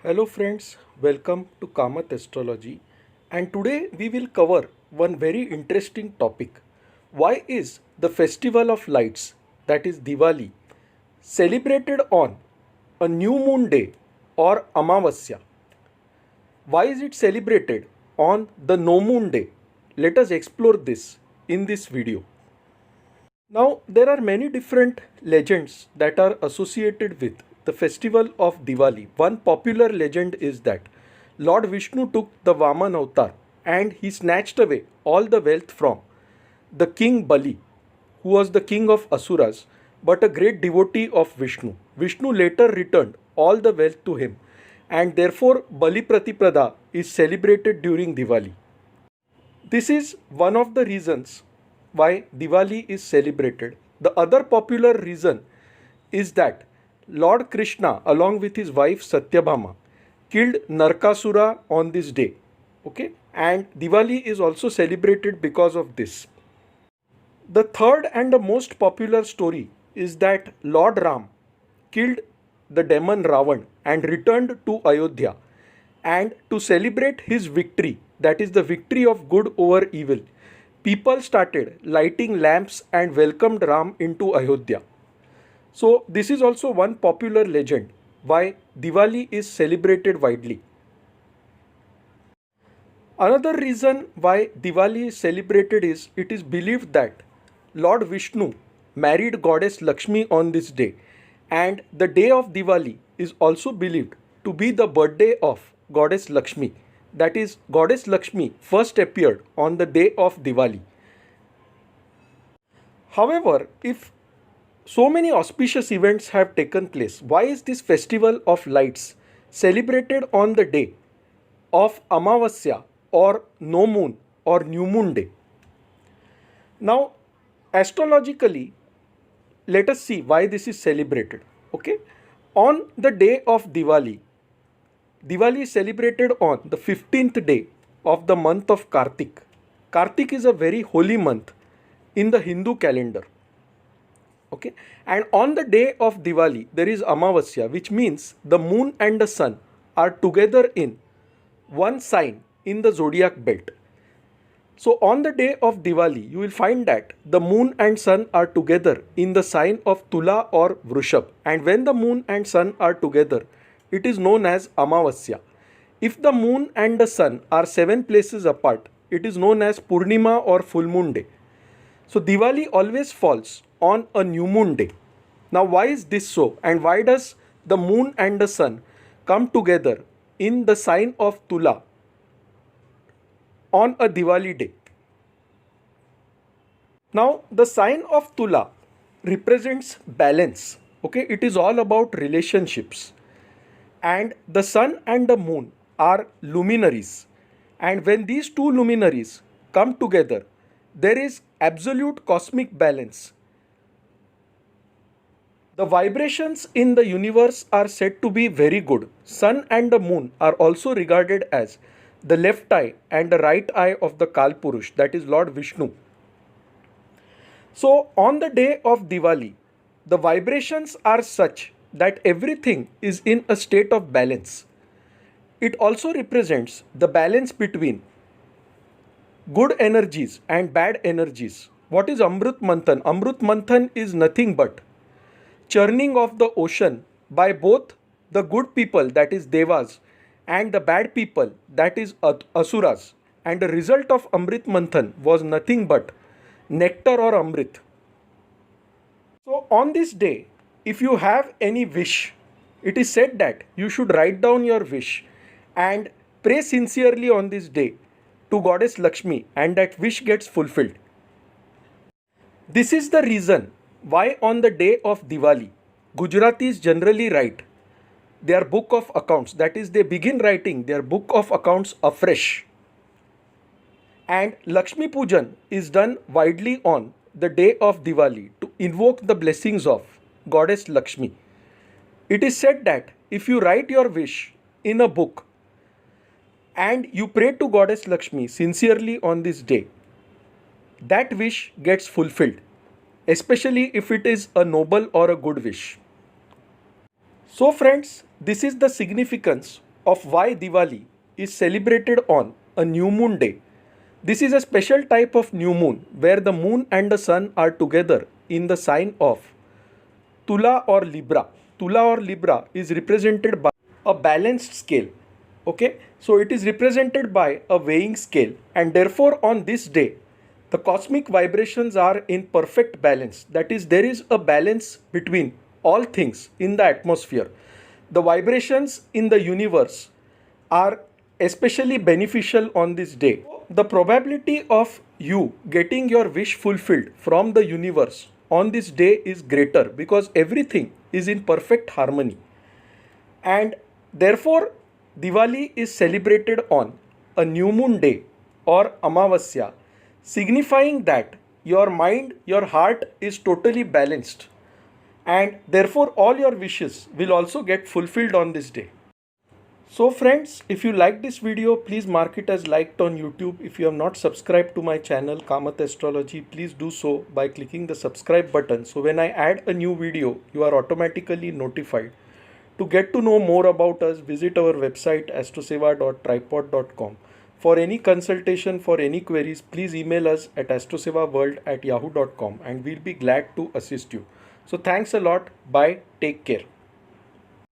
Hello friends, welcome to Kamath Astrology, and today we will cover one very interesting topic. Why is the festival of lights, that is Diwali, celebrated on a new moon day or Amavasya? Why is it celebrated on the no moon day? Let us explore this in this video. Now, there are many different legends that are associated with the festival of Diwali. One popular legend is that Lord Vishnu took the Vaman avatar and he snatched away all the wealth from the king Bali, who was the king of Asuras, but a great devotee of Vishnu. Vishnu later returned all the wealth to him, and therefore Bali Pratipada is celebrated during Diwali. This is one of the reasons why Diwali is celebrated. The other popular reason is that Lord Krishna, along with his wife Satyabhama, killed Narkasura on this day. Okay, and Diwali is also celebrated because of this. The third and the most popular story is that Lord Ram killed the demon Ravan and returned to Ayodhya. And to celebrate his victory, that is the victory of good over evil, people started lighting lamps and welcomed Ram into Ayodhya. So, this is also one popular legend why Diwali is celebrated widely. Another reason why Diwali is celebrated is it is believed that Lord Vishnu married goddess Lakshmi on this day, and the day of Diwali is also believed to be the birthday of goddess Lakshmi. That is, goddess Lakshmi first appeared on the day of Diwali. However, if so many auspicious events have taken place, why is this festival of lights celebrated on the day of Amavasya or no moon or new moon day? Now, astrologically, let us see why this is celebrated. Okay, on the day of Diwali, Diwali is celebrated on the 15th day of the month of Kartik. Kartik is a very holy month in the Hindu calendar. Okay, and on the day of Diwali, there is Amavasya, which means the moon and the sun are together in one sign in the zodiac belt. So, on the day of Diwali, you will find that the moon and sun are together in the sign of Tula or Vrishab. And when the moon and sun are together, it is known as Amavasya. If the moon and the sun are 7 places apart, it is known as Purnima or full moon day. So, Diwali always falls on a new moon day. Now, why is this so? And why does the moon and the sun come together in the sign of Tula on a Diwali day? Now, the sign of Tula represents balance. Okay, it is all about relationships. And the sun and the moon are luminaries. And when these two luminaries come together, there is absolute cosmic balance. The vibrations in the universe are said to be very good. Sun and the moon are also regarded as the left eye and the right eye of the Kalpurush, that is Lord Vishnu. So, on the day of Diwali, the vibrations are such that everything is in a state of balance. It also represents the balance between good energies and bad energies. What is Amrut Manthan? Amrut Manthan is nothing but churning of the ocean by both the good people, that is Devas, and the bad people, that is Asuras. And the result of Amrit Manthan was nothing but nectar or Amrit. So, on this day, if you have any wish, it is said that you should write down your wish and pray sincerely on this day to Goddess Lakshmi, and that wish gets fulfilled. This is the reason why on the day of Diwali, Gujaratis generally write their book of accounts, that is, they begin writing their book of accounts afresh. And Lakshmi Pujan is done widely on the day of Diwali to invoke the blessings of Goddess Lakshmi. It is said that if you write your wish in a book and you pray to Goddess Lakshmi sincerely on this day, that wish gets fulfilled, especially if it is a noble or a good wish. So friends, this is the significance of why Diwali is celebrated on a new moon day. This is a special type of new moon where the moon and the sun are together in the sign of Tula or Libra. Tula or Libra is represented by a balanced scale. Okay, so it is represented by a weighing scale, and therefore on this day the cosmic vibrations are in perfect balance. That is, there is a balance between all things in the atmosphere. The vibrations in the universe are especially beneficial on this day. The probability of you getting your wish fulfilled from the universe on this day is greater because everything is in perfect harmony. And therefore, Diwali is celebrated on a new moon day or Amavasya, signifying that your mind, your heart is totally balanced, and therefore all your wishes will also get fulfilled on this day. So friends, if you like this video, please mark it as liked on YouTube. If you have not subscribed to my channel Kamath Astrology, please do so by clicking the subscribe button. So when I add a new video, you are automatically notified. To get to know more about us, visit our website astroseva.tripod.com. For any consultation, for any queries, please email us at astrosevaworld@yahoo.com and we'll be glad to assist you. So thanks a lot. Bye. Take care.